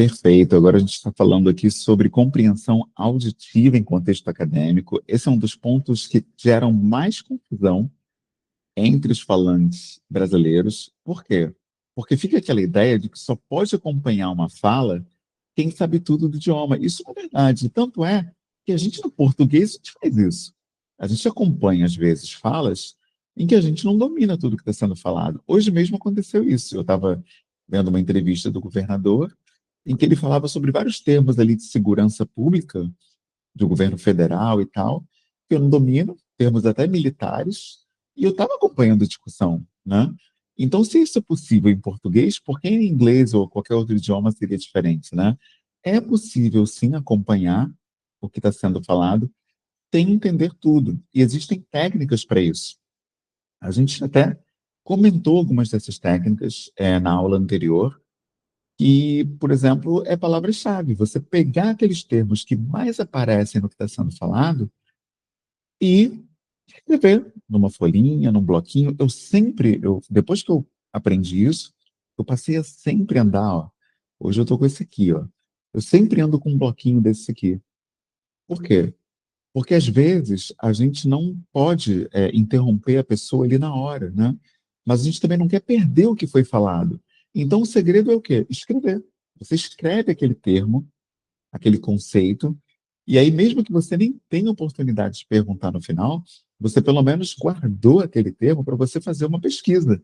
Perfeito. Agora a gente está falando aqui sobre compreensão auditiva em contexto acadêmico. Esse é um dos pontos que geram mais confusão entre os falantes brasileiros. Por quê? Porque fica aquela ideia de que só pode acompanhar uma fala quem sabe tudo do idioma. Isso não é verdade. Tanto é que a gente, no português, a gente faz isso. A gente acompanha, às vezes, falas em que a gente não domina tudo que está sendo falado. Hoje mesmo aconteceu isso. Eu estava vendo uma entrevista do governador em que ele falava sobre vários termos ali de segurança pública do governo federal e tal, que eu não domino, termos até militares, e eu estava acompanhando a discussão, né? Então, se isso é possível em português, por que em inglês ou qualquer outro idioma seria diferente, né? É possível, sim, acompanhar o que está sendo falado sem entender tudo. E existem técnicas para isso. A gente até comentou algumas dessas técnicas na aula anterior, que, por exemplo, é palavra-chave. Você pegar aqueles termos que mais aparecem no que está sendo falado e escrever numa folhinha, num bloquinho. Depois que eu aprendi isso, eu passei a sempre andar, ó. Hoje eu estou com esse aqui, ó. Eu sempre ando com um bloquinho desse aqui. Por quê? Porque às vezes a gente não pode interromper a pessoa ali na hora, né? Mas a gente também não quer perder o que foi falado. Então o segredo é o quê? Escrever. Você escreve aquele termo, aquele conceito, e aí mesmo que você nem tenha oportunidade de perguntar no final, você pelo menos guardou aquele termo para você fazer uma pesquisa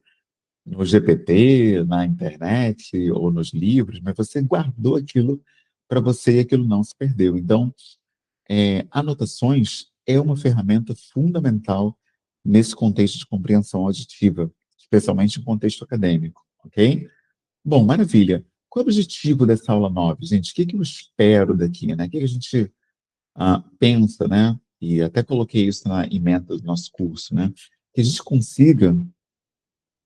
no GPT, na internet ou nos livros, mas você guardou aquilo para você e aquilo não se perdeu. Então, anotações é uma ferramenta fundamental nesse contexto de compreensão auditiva, especialmente em contexto acadêmico, ok? Bom, maravilha. Qual é o objetivo dessa aula 9, gente? O que que eu espero daqui, né? O que que a gente pensa, né? E até coloquei isso na ementa do nosso curso, né? Que a gente consiga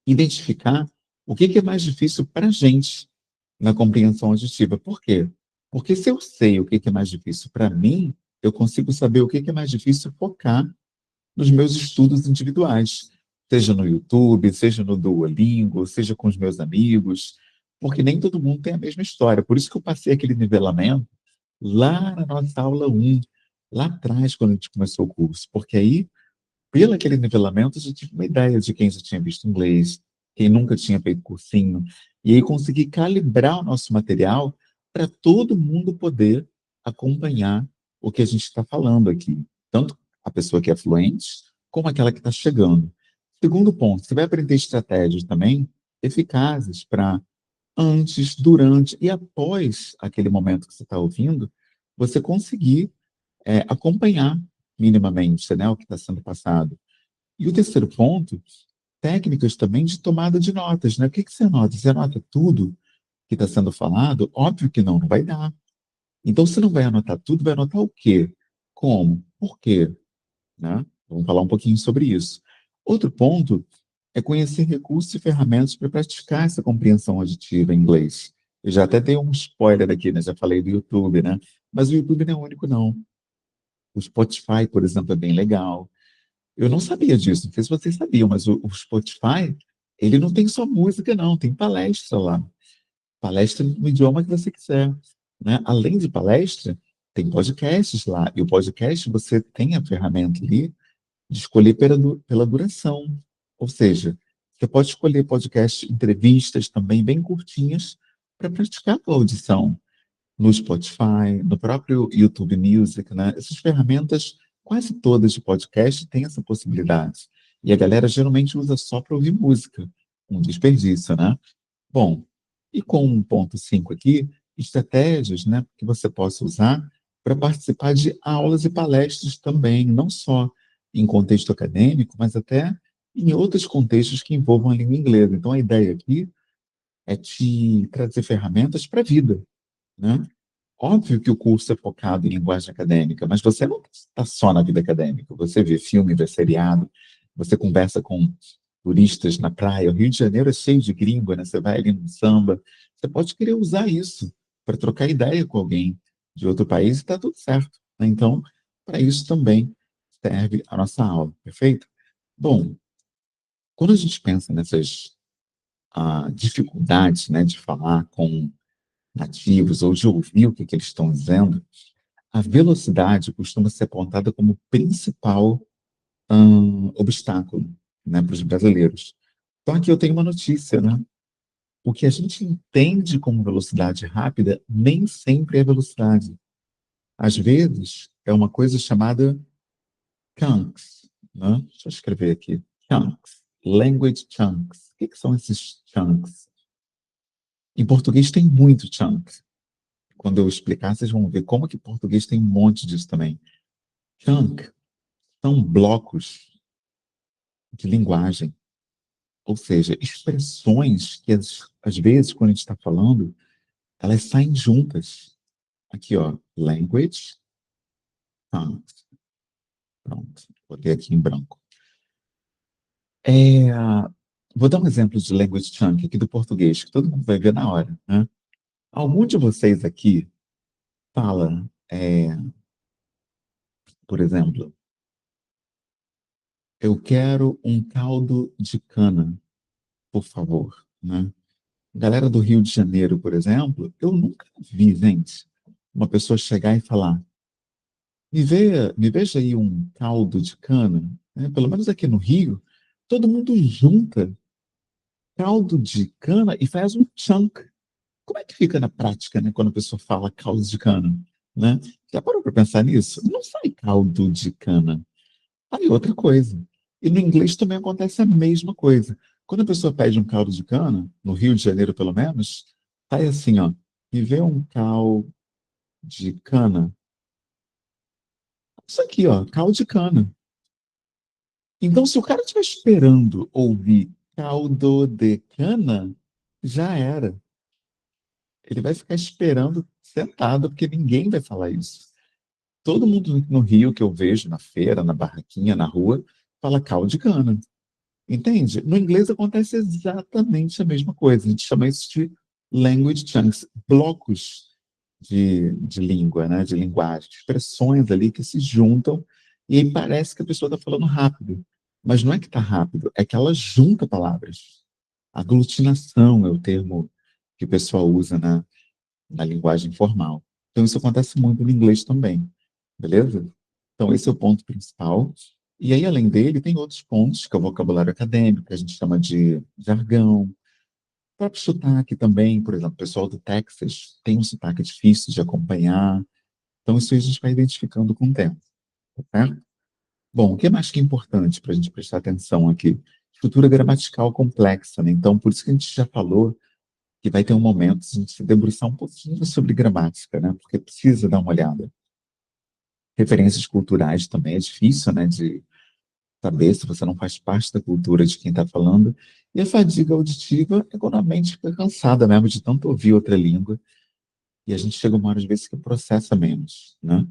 identificar o que que é mais difícil para a gente na compreensão auditiva. Por quê? Porque se eu sei o que que é mais difícil para mim, eu consigo saber o que que é mais difícil focar nos meus estudos individuais, seja no YouTube, seja no Duolingo, seja com os meus amigos, porque nem todo mundo tem a mesma história. Por isso que eu passei aquele nivelamento lá na nossa aula 1, lá atrás, quando a gente começou o curso, porque aí, pelo aquele nivelamento, eu já tive uma ideia de quem já tinha visto inglês, quem nunca tinha feito cursinho, e aí consegui calibrar o nosso material para todo mundo poder acompanhar o que a gente está falando aqui, tanto a pessoa que é fluente, como aquela que está chegando. Segundo ponto, você vai aprender estratégias também eficazes para antes, durante e após aquele momento que você está ouvindo, você conseguir acompanhar minimamente, né, o que está sendo passado. E o terceiro ponto, técnicas também de tomada de notas, né? O que que você anota? Você anota tudo que está sendo falado? Óbvio que não, não vai dar. Então, se não vai anotar tudo, vai anotar o quê? Como? Por quê? Né? Vamos falar um pouquinho sobre isso. Outro ponto é conhecer recursos e ferramentas para praticar essa compreensão auditiva em inglês. Eu já até dei um spoiler aqui, né? Já falei do YouTube, né? Mas o YouTube não é o único, não. O Spotify, por exemplo, é bem legal. Eu não sabia disso, não sei se vocês sabiam, mas o Spotify, ele não tem só música, não, tem palestra lá. Palestra no idioma que você quiser, né? Além de palestra, tem podcasts lá. E o podcast, você tem a ferramenta ali de escolher pela duração. Ou seja, você pode escolher podcast, entrevistas também bem curtinhas para praticar a tua audição no Spotify, no próprio YouTube Music, né? Essas ferramentas, quase todas de podcast, têm essa possibilidade. E a galera geralmente usa só para ouvir música, um desperdício, né? Bom, e com 1.5 aqui, estratégias, né, que você possa usar para participar de aulas e palestras também, não só em contexto acadêmico, mas até em outros contextos que envolvam a língua inglesa. Então, a ideia aqui é te trazer ferramentas para a vida, né? Óbvio que o curso é focado em linguagem acadêmica, mas você não está só na vida acadêmica. Você vê filme, vê seriado, você conversa com turistas na praia. O Rio de Janeiro é cheio de gringo, né? Você vai ali no samba. Você pode querer usar isso para trocar ideia com alguém de outro país e está tudo certo, né? Então, para isso também serve a nossa aula, perfeito? Bom, quando a gente pensa nessas dificuldades, né, de falar com nativos ou de ouvir o que, que eles estão dizendo, a velocidade costuma ser apontada como principal obstáculo, né, para os brasileiros. Então, aqui eu tenho uma notícia, né? O que a gente entende como velocidade rápida nem sempre é velocidade. Às vezes, é uma coisa chamada chunks, né? Deixa eu escrever aqui. Chunks. Language chunks. O que que são esses chunks? Em português tem muito chunks. Quando eu explicar, vocês vão ver como que em português tem um monte disso também. Chunk são blocos de linguagem, ou seja, expressões que às vezes, quando a gente está falando, elas saem juntas. Aqui, ó, language chunks. Pronto, botei aqui em branco. É, vou dar um exemplo de language chunk aqui do português, que todo mundo vai ver na hora, né? Algum de vocês aqui fala, por exemplo, eu quero um caldo de cana, por favor, né? Galera do Rio de Janeiro, por exemplo, eu nunca vi, gente, uma pessoa chegar e falar, me veja aí um caldo de cana, né? Pelo menos aqui no Rio, todo mundo junta caldo de cana e faz um chunk. Como é que fica na prática, né, quando a pessoa fala caldo de cana, né? Já parou para pensar nisso? Não sai caldo de cana. Aí outra coisa. E no inglês também acontece a mesma coisa. Quando a pessoa pede um caldo de cana, no Rio de Janeiro pelo menos, sai assim, ó, me vê um caldo de cana. Isso aqui, ó, caldo de cana. Então, se o cara estiver esperando ouvir caldo de cana, já era. Ele vai ficar esperando sentado, porque ninguém vai falar isso. Todo mundo no Rio que eu vejo, na feira, na barraquinha, na rua, fala caldo de cana. Entende? No inglês acontece exatamente a mesma coisa. A gente chama isso de language chunks, blocos de língua, né? De linguagem, expressões ali que se juntam e aí parece que a pessoa está falando rápido. Mas não é que está rápido, é que ela junta palavras. Aglutinação é o termo que o pessoal usa na linguagem formal. Então, isso acontece muito no inglês também, beleza? Então, esse é o ponto principal. E aí, além dele, tem outros pontos, que é o vocabulário acadêmico, que a gente chama de jargão. O próprio sotaque também, por exemplo, o pessoal do Texas tem um sotaque difícil de acompanhar. Então, isso aí a gente vai identificando com o tempo, tá certo? Bom, o que mais que é importante para a gente prestar atenção aqui? Estrutura gramatical complexa, né? Então, por isso que a gente já falou que vai ter um momento de a gente se debruçar um pouquinho sobre gramática, né? Porque precisa dar uma olhada. Referências culturais também é difícil, né? De saber se você não faz parte da cultura de quem está falando. E a fadiga auditiva é quando a mente fica cansada mesmo de tanto ouvir outra língua. E a gente chega uma hora, às vezes, que processa menos, né?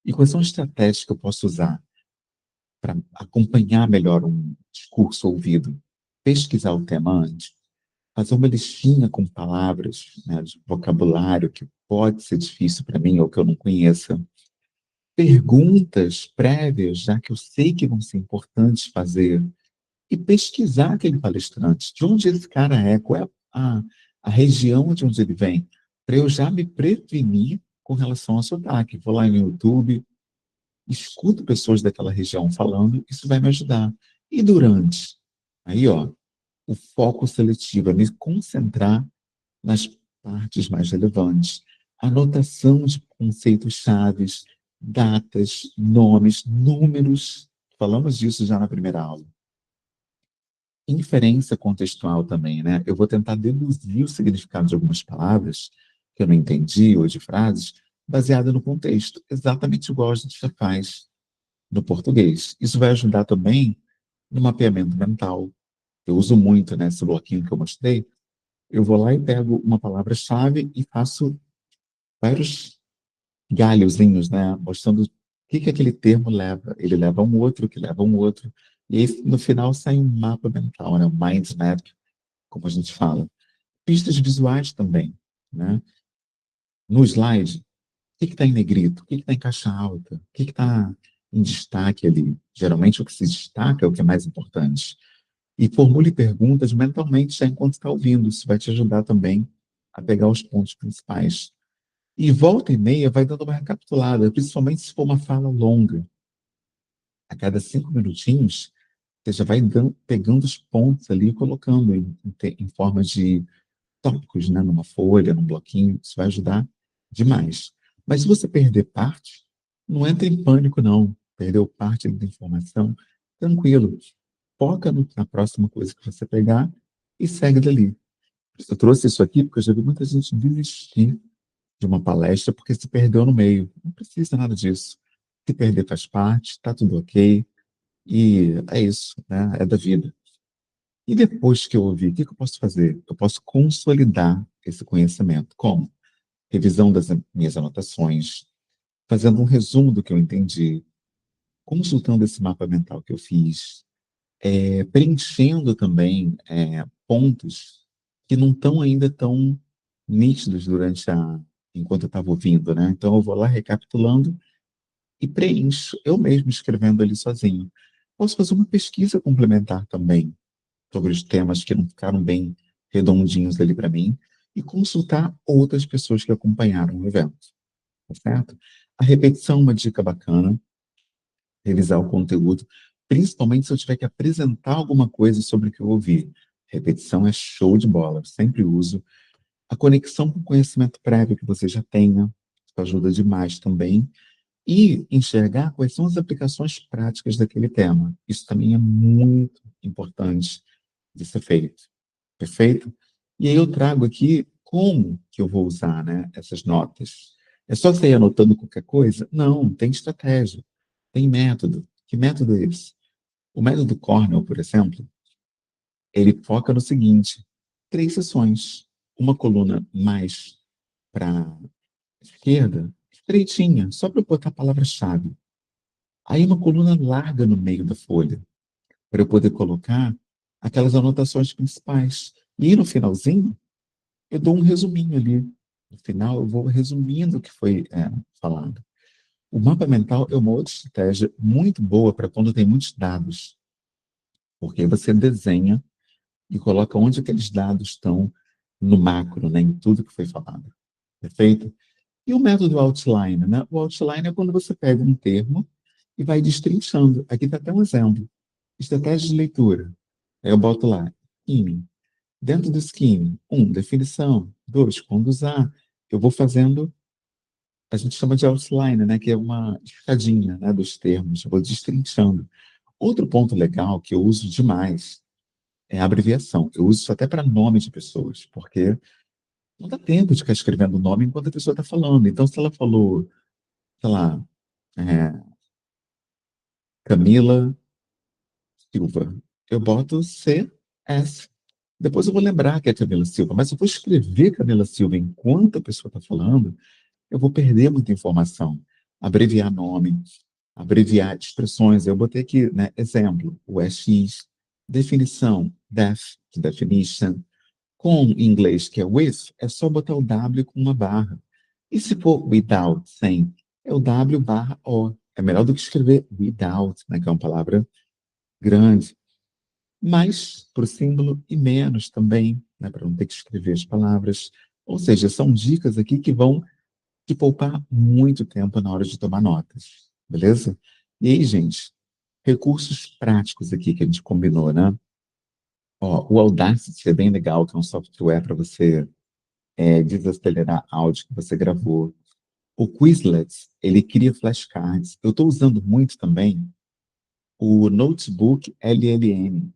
E quais são as estratégias que eu posso usar para acompanhar melhor um discurso ouvido? Pesquisar o tema antes, fazer uma listinha com palavras, né, de vocabulário que pode ser difícil para mim ou que eu não conheça. Perguntas prévias, já que eu sei que vão ser importantes fazer. E pesquisar aquele palestrante, de onde esse cara é, qual é a região de onde ele vem, para eu já me prevenir com relação ao sotaque. Vou lá no YouTube, escuto pessoas daquela região falando, isso vai me ajudar. E durante? Aí, ó, o foco seletivo é me concentrar nas partes mais relevantes. Anotação de conceitos chaves, datas, nomes, números. Falamos disso já na primeira aula. Inferência contextual também, né? Eu vou tentar deduzir o significado de algumas palavras que eu não entendi, ou de frases, baseada no contexto, exatamente igual a gente já faz no português. Isso vai ajudar também no mapeamento mental. Eu uso muito, né, esse bloquinho que eu mostrei. Eu vou lá e pego uma palavra-chave e faço vários galhozinhos, né, mostrando o que que aquele termo leva. Ele leva a um outro, que leva a um outro. E aí, no final, sai um mapa mental, né, um mind map, como a gente fala. Pistas visuais também, né? No slide, o que está em negrito? O que está em caixa alta? O que está em destaque ali? Geralmente, o que se destaca é o que é mais importante. E formule perguntas mentalmente já enquanto está ouvindo. Isso vai te ajudar também a pegar os pontos principais. E volta e meia vai dando uma recapitulada, principalmente se for uma fala longa. A cada 5 minutinhos, você já vai pegando os pontos ali e colocando em forma de tópicos, né, numa folha, num bloquinho. Isso vai ajudar demais. Mas se você perder parte, não entra em pânico, não. Perdeu parte da informação, tranquilo. Foca na próxima coisa que você pegar e segue dali. Eu trouxe isso aqui porque eu já vi muita gente desistir de uma palestra porque se perdeu no meio. Não precisa nada disso. Se perder faz parte, tá tudo ok. E é isso, né? É da vida. E depois que eu ouvi, o que que eu posso fazer? Eu posso consolidar esse conhecimento. Como? Revisão das minhas anotações, fazendo um resumo do que eu entendi, consultando esse mapa mental que eu fiz, preenchendo também pontos que não estão ainda tão nítidos enquanto eu estava ouvindo, né? Então eu vou lá recapitulando e preencho, eu mesmo escrevendo ali sozinho. Posso fazer uma pesquisa complementar também sobre os temas que não ficaram bem redondinhos ali para mim e consultar outras pessoas que acompanharam o evento, tá certo? A repetição é uma dica bacana, revisar o conteúdo, principalmente se eu tiver que apresentar alguma coisa sobre o que eu ouvi. Repetição é show de bola, eu sempre uso. A conexão com o conhecimento prévio que você já tenha, isso ajuda demais também. E enxergar quais são as aplicações práticas daquele tema. Isso também é muito importante de ser feito. Perfeito? E aí eu trago aqui como que eu vou usar, né, essas notas. É só você ir anotando qualquer coisa? Não, tem estratégia, tem método. Que método é esse? O método Cornell, por exemplo, ele foca no seguinte: 3 sessões, uma coluna mais para esquerda, estreitinha, só para eu botar a palavra-chave. Aí uma coluna larga no meio da folha, para eu poder colocar aquelas anotações principais. E no finalzinho, eu dou um resuminho ali. No final, eu vou resumindo o que foi falado. O mapa mental é uma outra estratégia muito boa para quando tem muitos dados, porque você desenha e coloca onde aqueles dados estão no macro, né, em tudo que foi falado. Perfeito? E o método outline, né? O outline é quando você pega um termo e vai destrinchando. Aqui está até um exemplo. Estratégia de leitura. Aí eu boto lá, skimming. Dentro do skimming, definição. 2, quando usar. Eu vou fazendo, a gente chama de outline, né? Que é uma escadinha, né, dos termos. Eu vou destrinchando. Outro ponto legal que eu uso demais é a abreviação. Eu uso isso até para nome de pessoas, porque não dá tempo de ficar escrevendo o nome enquanto a pessoa está falando. Então, se ela falou, sei lá, é, Camila Silva, eu boto CS. Depois eu vou lembrar que é Camila Silva, mas se eu vou escrever Camila Silva enquanto a pessoa está falando, eu vou perder muita informação. Abreviar nome, abreviar expressões. Eu botei aqui, né, exemplo, o EX, definição, definition. Com em inglês, que é with, é só botar o W com uma barra. E se for without, sem, é o W barra O. É melhor do que escrever without, né, que é uma palavra grande. Mais para o símbolo e menos também, né, para não ter que escrever as palavras. Ou seja, são dicas aqui que vão te poupar muito tempo na hora de tomar notas, beleza? E aí, gente, recursos práticos aqui que a gente combinou, né? Ó, o Audacity é bem legal, que é um software para você desacelerar áudio que você gravou. O Quizlet, ele cria flashcards. Eu estou usando muito também o Notebook LLM.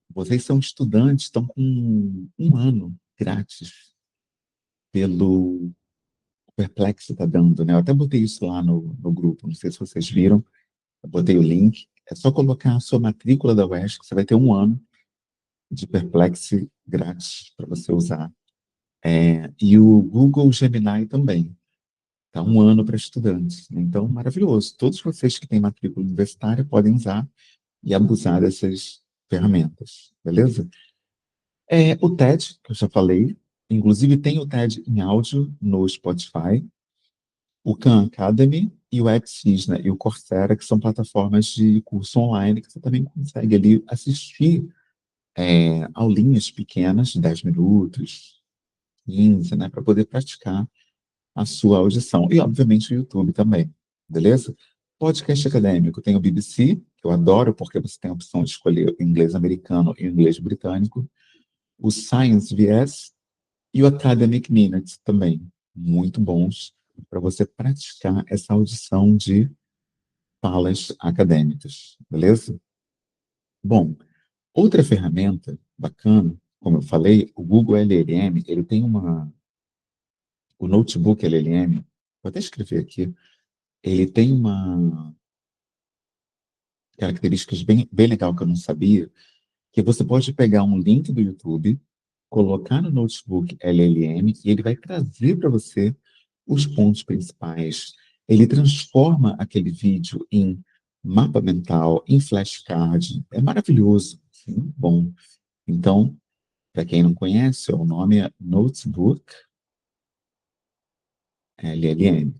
Vocês são estudantes, estão com um ano grátis pelo Perplexo está dando, né? Eu até botei isso lá no grupo, não sei se vocês viram. Eu botei o link. É só colocar a sua matrícula da UESC, que você vai ter um ano de Perplexo grátis para você usar. E o Google Gemini também. Tá um ano para estudantes, né? Então, maravilhoso. Todos vocês que têm matrícula universitária podem usar e abusar dessas ferramentas, beleza? O TED, que eu já falei, inclusive tem o TED em áudio no Spotify, o Khan Academy e o edX, né? E o Coursera, que são plataformas de curso online que você também consegue ali assistir aulinhas pequenas, de 10 minutos, 15, né, para poder praticar a sua audição. E, obviamente, o YouTube também, beleza? Podcast acadêmico, tem o BBC, que eu adoro, porque você tem a opção de escolher o inglês americano e o inglês britânico, o Science VS e o Academic Minutes também, muito bons para você praticar essa audição de falas acadêmicas, beleza? Bom, outra ferramenta bacana, como eu falei, o Google LLM, ele tem o Notebook LLM, vou até escrever aqui, ele tem uma características bem legal que eu não sabia, que você pode pegar um link do YouTube, colocar no Notebook LLM e ele vai trazer para você os pontos principais. Ele transforma aquele vídeo em mapa mental, em flashcard. É maravilhoso, assim, muito bom. Então, para quem não conhece, o nome é Notebook LLM.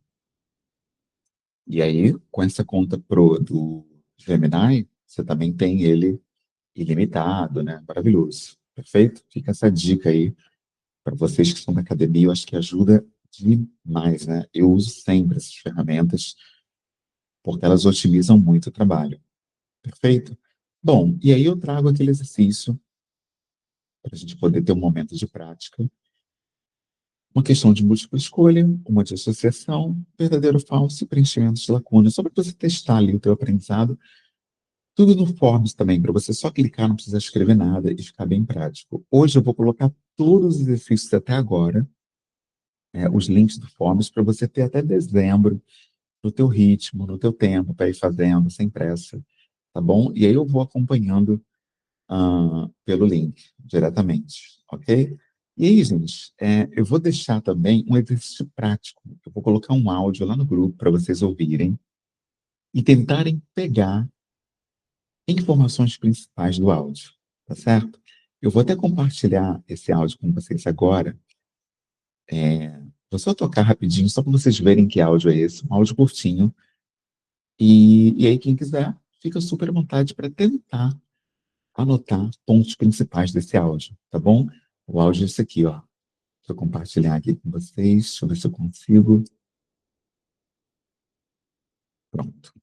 E aí, com essa conta Pro do Gemini, você também tem ele ilimitado, né? Maravilhoso. Perfeito? Fica essa dica aí para vocês que são da academia, eu acho que ajuda demais, né? Eu uso sempre essas ferramentas porque elas otimizam muito o trabalho. Perfeito? Bom, e aí eu trago aquele exercício para a gente poder ter um momento de prática. Uma questão de múltipla escolha, uma de associação, verdadeiro ou falso e preenchimento de lacunas, só para você testar ali o teu aprendizado. Tudo no Forms também, para você só clicar, não precisar escrever nada e ficar bem prático. Hoje eu vou colocar todos os exercícios até agora, os links do Forms, para você ter até dezembro, no teu ritmo, no teu tempo, para ir fazendo, sem pressa, tá bom? E aí eu vou acompanhando pelo link, diretamente, ok? E aí, gente, eu vou deixar também um exercício prático. Eu vou colocar um áudio lá no grupo para vocês ouvirem e tentarem pegar informações principais do áudio, tá certo? Eu vou até compartilhar esse áudio com vocês agora. Vou só tocar rapidinho, só para vocês verem que áudio é esse, um áudio curtinho. E aí, quem quiser, fica super à vontade para tentar anotar pontos principais desse áudio, tá bom? O áudio é esse aqui, ó. Deixa eu compartilhar aqui com vocês, deixa eu ver se eu consigo. Pronto.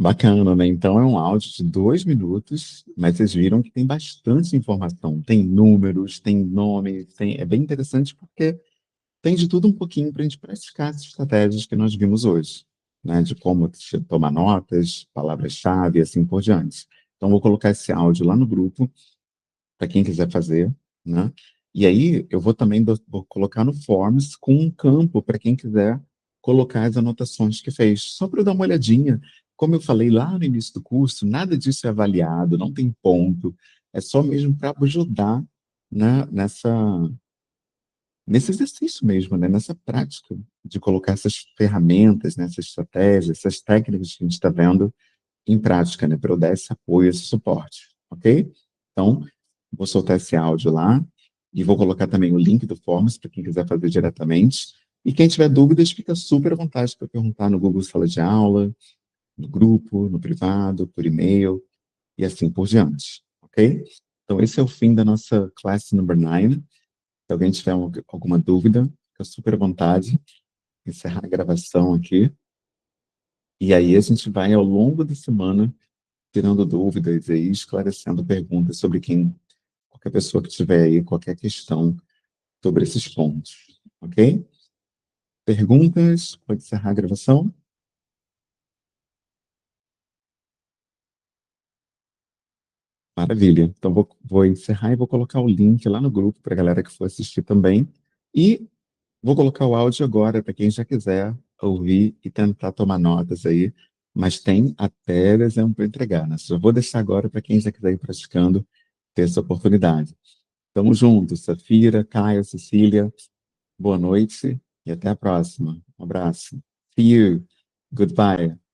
Bacana, né? Então é um áudio de 2 minutos, mas vocês viram que tem bastante informação. Tem números, tem nomes, é bem interessante porque tem de tudo um pouquinho para a gente praticar as estratégias que nós vimos hoje, né? De como tomar notas, palavras-chave e assim por diante. Então, vou colocar esse áudio lá no grupo, para quem quiser fazer, né? E aí, eu vou também vou colocar no Forms com um campo para quem quiser colocar as anotações que fez, só para eu dar uma olhadinha. Como eu falei lá no início do curso, nada disso é avaliado, não tem ponto, é só mesmo para ajudar, né, nesse exercício mesmo, né, nessa prática de colocar essas ferramentas, né, essas estratégias, essas técnicas que a gente está vendo em prática, né, para eu dar esse apoio, esse suporte, ok? Então, vou soltar esse áudio lá e vou colocar também o link do Forms para quem quiser fazer diretamente. E quem tiver dúvidas, fica super à vontade para perguntar no Google Sala de Aula, no grupo, no privado, por e-mail e assim por diante, ok? Então, esse é o fim da nossa classe number 9. Se alguém tiver alguma dúvida, fica super à vontade. Encerrar a gravação aqui. E aí a gente vai, ao longo da semana, tirando dúvidas aí, esclarecendo perguntas sobre qualquer pessoa que tiver aí, qualquer questão sobre esses pontos, ok? Perguntas? Pode encerrar a gravação? Maravilha. Então, vou encerrar e vou colocar o link lá no grupo para a galera que for assistir também. E vou colocar o áudio agora para quem já quiser ouvir e tentar tomar notas aí, mas tem até dezembro para entregar, né? Só vou deixar agora para quem já quiser ir praticando, ter essa oportunidade. Tamo junto, Safira, Caio, Cecília, boa noite e até a próxima. Um abraço. See you. Goodbye.